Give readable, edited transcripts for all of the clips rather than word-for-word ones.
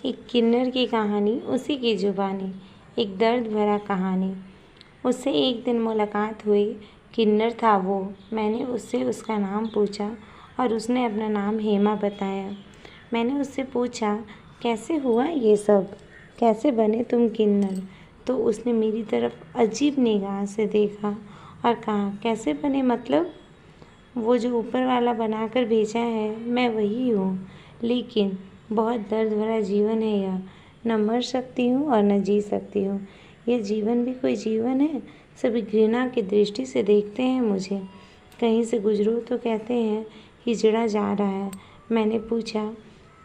एक किन्नर की कहानी, उसी की जुबानी, एक दर्द भरा कहानी। उससे एक दिन मुलाकात हुई, किन्नर था वो। मैंने उससे उसका नाम पूछा और उसने अपना नाम हेमा बताया। मैंने उससे पूछा, कैसे हुआ ये सब, कैसे बने तुम किन्नर? तो उसने मेरी तरफ अजीब निगाह से देखा और कहा, कैसे बने मतलब? वो जो ऊपर वाला बनाकर भेजा है, मैं वही हूँ। लेकिन बहुत दर्द भरा जीवन है यह। न मर सकती हूँ और न जी सकती हूँ। यह जीवन भी कोई जीवन है? सभी घृणा की दृष्टि से देखते हैं मुझे। कहीं से गुजरो तो कहते हैं, हिजड़ा जा रहा है। मैंने पूछा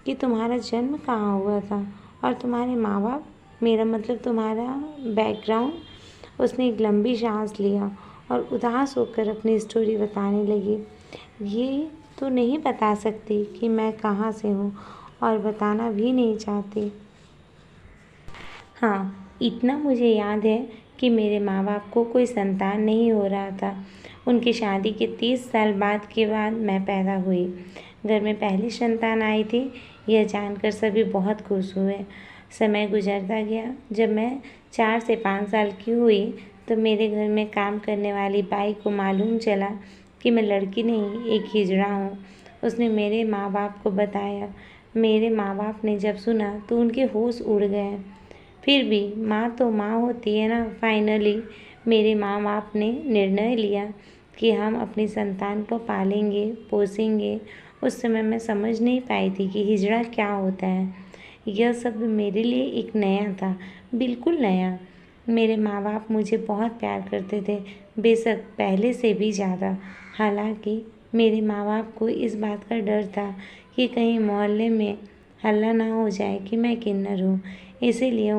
कि तुम्हारा जन्म कहाँ हुआ था और तुम्हारे माँ बाप, मेरा मतलब तुम्हारा बैकग्राउंड। उसने एक लंबी सांस लिया और उदास होकर अपनी स्टोरी बताने लगी। ये तो नहीं बता सकती कि मैं कहाँ से हूँ और बताना भी नहीं चाहती। हाँ, इतना मुझे याद है कि मेरे माँ बाप को कोई संतान नहीं हो रहा था। उनकी शादी के 30 साल बाद मैं पैदा हुई। घर में पहली संतान आई थी, यह जानकर सभी बहुत खुश हुए। समय गुजरता गया। जब मैं 4 से 5 साल की हुई तो मेरे घर में काम करने वाली बाई को मालूम चला कि मैं लड़की नहीं, एक हिजड़ा हूँ। उसने मेरे माँ बाप को बताया। मेरे माँ बाप ने जब सुना तो उनके होश उड़ गए। फिर भी माँ तो माँ होती है ना। फाइनली मेरे माँ बाप ने निर्णय लिया कि हम अपनी संतान को पालेंगे, पोसेंगे। उस समय मैं समझ नहीं पाई थी कि हिजड़ा क्या होता है। यह शब्द मेरे लिए एक नया था, बिल्कुल नया। मेरे माँ बाप मुझे बहुत प्यार करते थे, बेशक पहले से भी ज़्यादा। हालांकि मेरे माँ बाप को इस बात का डर था कि कहीं मोहल्ले में हल्ला ना हो जाए कि मैं किन्नर हूँ। इसीलिए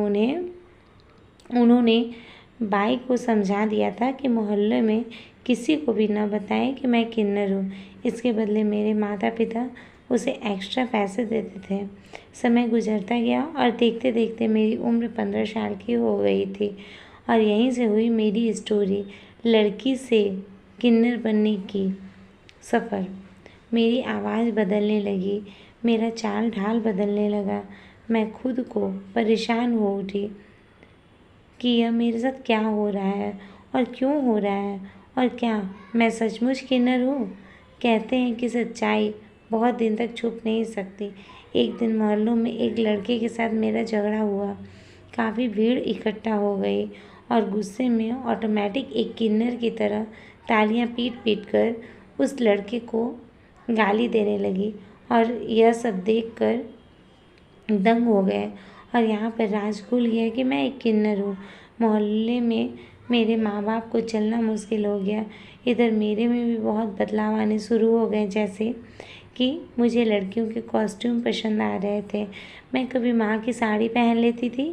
उन्होंने बाई को समझा दिया था कि मोहल्ले में किसी को भी न बताएं कि मैं किन्नर हूँ। इसके बदले मेरे माता पिता उसे एक्स्ट्रा पैसे देते थे। समय गुजरता गया और देखते देखते मेरी उम्र 15 साल की हो गई थी और यहीं से हुई मेरी स्टोरी, लड़की से किन्नर बनने की सफ़र। मेरी आवाज़ बदलने लगी, मेरा चाल ढाल बदलने लगा। मैं खुद को परेशान हो उठी कि यह मेरे साथ क्या हो रहा है और क्यों हो रहा है, और क्या मैं सचमुच किन्नर हूँ? कहते हैं कि सच्चाई बहुत दिन तक छुप नहीं सकती। एक दिन मोहल्लों में एक लड़के के साथ मेरा झगड़ा हुआ। काफ़ी भीड़ इकट्ठा हो गई और गुस्से में ऑटोमेटिक एक किन्नर की तरह तालियां पीट पीट कर उस लड़के को गाली देने लगी और यह सब देखकर दंग हो गए। और यहाँ पर राज खुल गया कि मैं एक किन्नर हूँ। मोहल्ले में मेरे माँ बाप को चलना मुश्किल हो गया। इधर मेरे में भी बहुत बदलाव आने शुरू हो गए, जैसे कि मुझे लड़कियों के कॉस्ट्यूम पसंद आ रहे थे। मैं कभी माँ की साड़ी पहन लेती थी,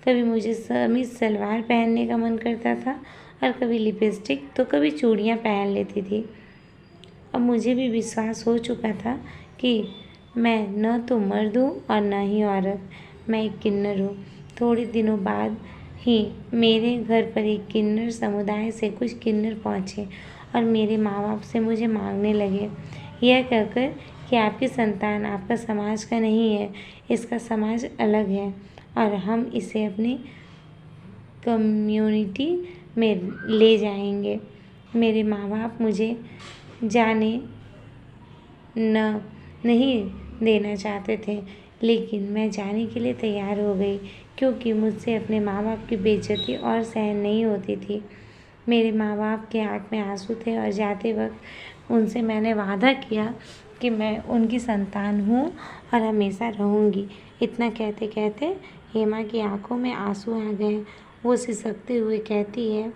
कभी मुझे समीज सलवार पहनने का मन करता था और कभी लिपस्टिक, तो कभी चूड़ियाँ पहन लेती थी। अब मुझे भी विश्वास हो चुका था कि मैं न तो मर्द हूँ और न ही औरत, मैं एक किन्नर हूँ। थोड़े दिनों बाद ही मेरे घर पर एक किन्नर समुदाय से कुछ किन्नर पहुँचे और मेरे माँ बाप से मुझे मांगने लगे, यह कहकर कि आपकी संतान आपका समाज का नहीं है, इसका समाज अलग है और हम इसे अपनी कम्युनिटी में ले जाएंगे। मेरे माँ बाप मुझे जाने नहीं देना चाहते थे, लेकिन मैं जाने के लिए तैयार हो गई क्योंकि मुझसे अपने माँ बाप की बेइज्जती और सहन नहीं होती थी। मेरे माँ बाप के आँख में आंसू थे और जाते वक्त उनसे मैंने वादा किया कि मैं उनकी संतान हूँ और हमेशा रहूँगी। इतना कहते कहते हेमा की आंखों में आंसू आ गए। वो सिसकते हुए कहती है,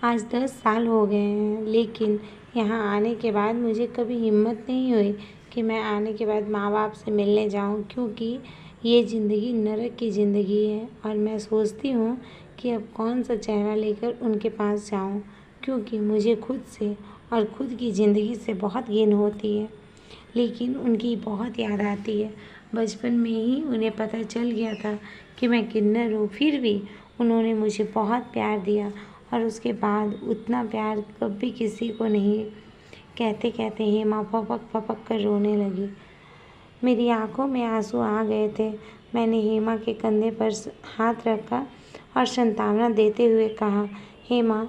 आज 10 साल हो गए हैं, लेकिन यहाँ आने के बाद मुझे कभी हिम्मत नहीं हुई कि मैं आने के बाद माँ बाप से मिलने जाऊँ, क्योंकि ये ज़िंदगी नरक की ज़िंदगी है और मैं सोचती हूँ कि अब कौन सा चेहरा लेकर उनके पास जाऊँ, क्योंकि मुझे खुद से और खुद की ज़िंदगी से बहुत घिन होती है। लेकिन उनकी बहुत याद आती है। बचपन में ही उन्हें पता चल गया था कि मैं किन्नर हूँ, फिर भी उन्होंने मुझे बहुत प्यार दिया और उसके बाद उतना प्यार कभी किसी को नहीं। कहते कहते हेमा फपक फपक कर रोने लगी। मेरी आंखों में आंसू आ गए थे। मैंने हेमा के कंधे पर हाथ रखा और सांत्वना देते हुए कहा, हेमा,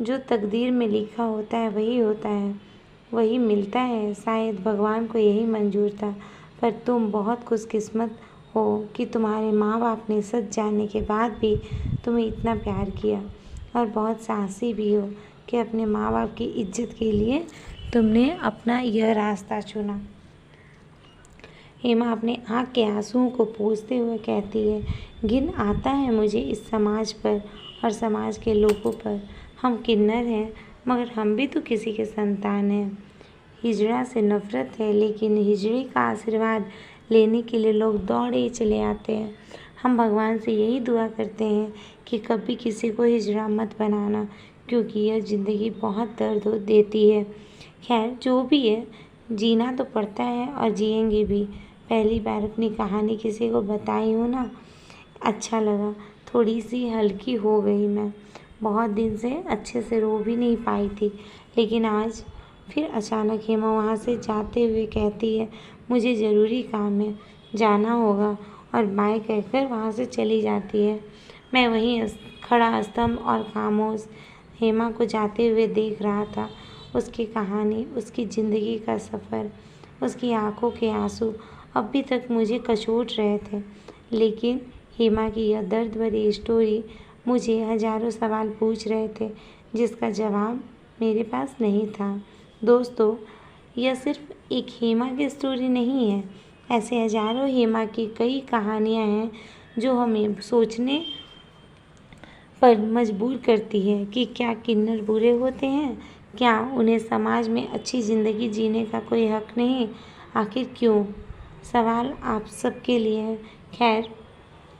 जो तकदीर में लिखा होता है वही होता है, वही मिलता है। शायद भगवान को यही मंजूर था। पर तुम बहुत खुशकिस्मत हो कि तुम्हारे माँ बाप ने सच जानने के बाद भी तुम्हें इतना प्यार किया, और बहुत साहसी भी हो कि अपने माँ बाप की इज्जत के लिए तुमने अपना यह रास्ता चुना। हेमा अपने आँख के आंसुओं को पोंछते हुए कहती है, घिन आता है मुझे इस समाज पर और समाज के लोगों पर। हम किन्नर हैं, मगर हम भी तो किसी के संतान हैं। हिजड़ा से नफरत है, लेकिन हिजड़े का आशीर्वाद लेने के लिए लोग दौड़े चले आते हैं। हम भगवान से यही दुआ करते हैं कि कभी किसी को हिजड़ा मत बनाना, क्योंकि यह ज़िंदगी बहुत दर्द देती है। खैर, जो भी है, जीना तो पड़ता है और जिएंगे भी। पहली बार अपनी कहानी किसी को बताई हूँ ना, अच्छा लगा। थोड़ी सी हल्की हो गई मैं। बहुत दिन से अच्छे से रो भी नहीं पाई थी, लेकिन आज फिर अचानक हेमा वहाँ से जाते हुए कहती है, मुझे ज़रूरी काम है, जाना होगा, और बाय कहकर वहाँ से चली जाती है। मैं वहीं खड़ा स्तंभ और खामोश हेमा को जाते हुए देख रहा था। उसकी कहानी, उसकी ज़िंदगी का सफ़र, उसकी आंखों के आंसू अभी तक मुझे कचोट रहे थे, लेकिन हेमा की यह दर्द भरी स्टोरी मुझे हजारों सवाल पूछ रहे थे, जिसका जवाब मेरे पास नहीं था। दोस्तों, यह सिर्फ एक हेमा की स्टोरी नहीं है। ऐसे हजारों हेमा की कई कहानियाँ हैं जो हमें सोचने पर मजबूर करती है कि क्या किन्नर बुरे होते हैं? क्या उन्हें समाज में अच्छी ज़िंदगी जीने का कोई हक नहीं? आखिर क्यों? सवाल आप सबके लिए है। खैर,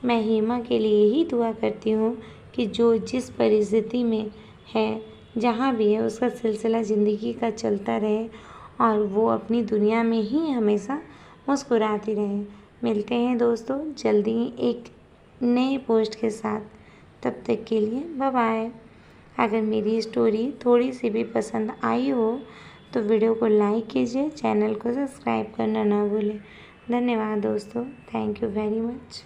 मैं हेमा के लिए यही दुआ करती हूँ कि जो जिस परिस्थिति में है, जहाँ भी है, उसका सिलसिला ज़िंदगी का चलता रहे और वो अपनी दुनिया में ही हमेशा मुस्कुराती रहे। मिलते हैं दोस्तों जल्दी ही एक नए पोस्ट के साथ। तब तक के लिए बाय बाय। अगर मेरी स्टोरी थोड़ी सी भी पसंद आई हो तो वीडियो को लाइक कीजिए, चैनल को सब्सक्राइब करना ना भूलें। धन्यवाद दोस्तों, थैंक यू वेरी मच।